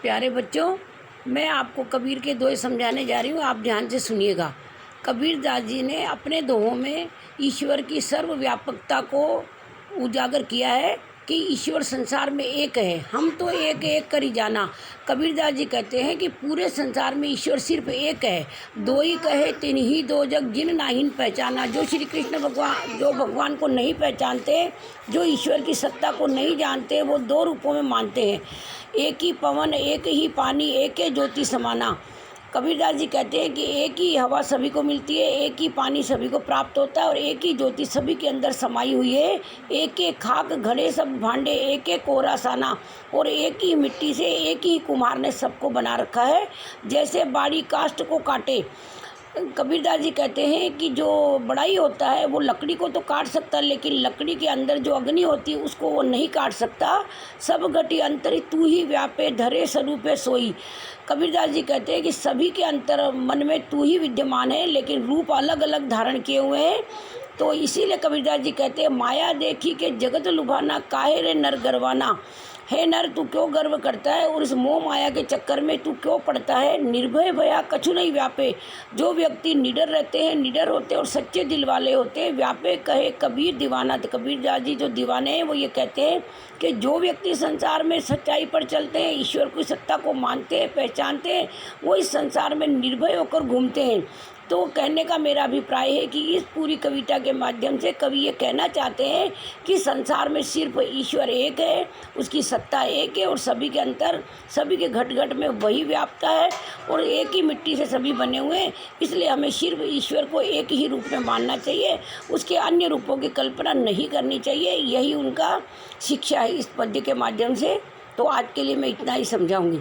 प्यारे बच्चों, मैं आपको कबीर के दोहे समझाने जा रही हूँ। आप ध्यान से सुनिएगा। कबीर दास जी ने अपने दोहों में ईश्वर की सर्वव्यापकता को उजागर किया है कि ईश्वर संसार में एक है, हम तो एक एक कर ही जाना। कबीर दास जी कहते हैं कि पूरे संसार में ईश्वर सिर्फ एक है। दो ही कहे तिन ही दो जग जिन नाहिन पहचाना। जो श्री कृष्ण भगवान, जो भगवान को नहीं पहचानते, जो ईश्वर की सत्ता को नहीं जानते, वो दो रूपों में मानते हैं। एक ही पवन, एक ही पानी, एक ही ज्योति समाना। कबीरदास जी कहते हैं कि एक ही हवा सभी को मिलती है, एक ही पानी सभी को प्राप्त होता है और एक ही ज्योति सभी के अंदर समाई हुई है। एक एक खाक घड़े सब भांडे, एक एक कोहरा साना, और एक ही मिट्टी से एक ही कुम्हार ने सबको बना रखा है, जैसे बाड़ी काष्ठ को काटे। कबीरदास जी कहते हैं कि जो बड़ाई होता है वो लकड़ी को तो काट सकता है, लेकिन लकड़ी के अंदर जो अग्नि होती है उसको वो नहीं काट सकता। सब घटी अंतरि तू ही व्यापे धरे स्वरूपे सोई। कबीरदास जी कहते हैं कि सभी के अंतर मन में तू ही विद्यमान है, लेकिन रूप अलग अलग धारण किए हुए हैं। तो इसीलिए कबीरदास जी कहते हैं, माया देखी के जगत लुभाना, काहे रे नर गर्वाना। हे नर, तू क्यों गर्व करता है और इस मोह माया के चक्कर में तू क्यों पड़ता है। निर्भय भया कछु नहीं व्यापे। जो व्यक्ति निडर रहते हैं, निडर होते हैं और सच्चे दिल वाले होते हैं, व्यापे कहे कबीर दीवाना। तो कबीरदास जी जो दीवाने हैं वो ये कहते हैं कि जो व्यक्ति संसार में सच्चाई पर चलते हैं, ईश्वर की सत्ता को मानते हैं, पहचानते हैं, वो इस संसार में निर्भय होकर घूमते हैं। तो कहने का मेरा अभिप्राय है कि इस पूरी कविता के माध्यम से कवि ये कहना चाहते हैं कि संसार में सिर्फ ईश्वर एक है, उसकी सत्ता एक है और सभी के अंतर, सभी के घट घट में वही व्यापता है और एक ही मिट्टी से सभी बने हुए हैं। इसलिए हमें सिर्फ ईश्वर को एक ही रूप में मानना चाहिए, उसके अन्य रूपों की कल्पना नहीं करनी चाहिए। यही उनका शिक्षा है इस पद्य के माध्यम से। तो आज के लिए मैं इतना ही समझाऊंगी।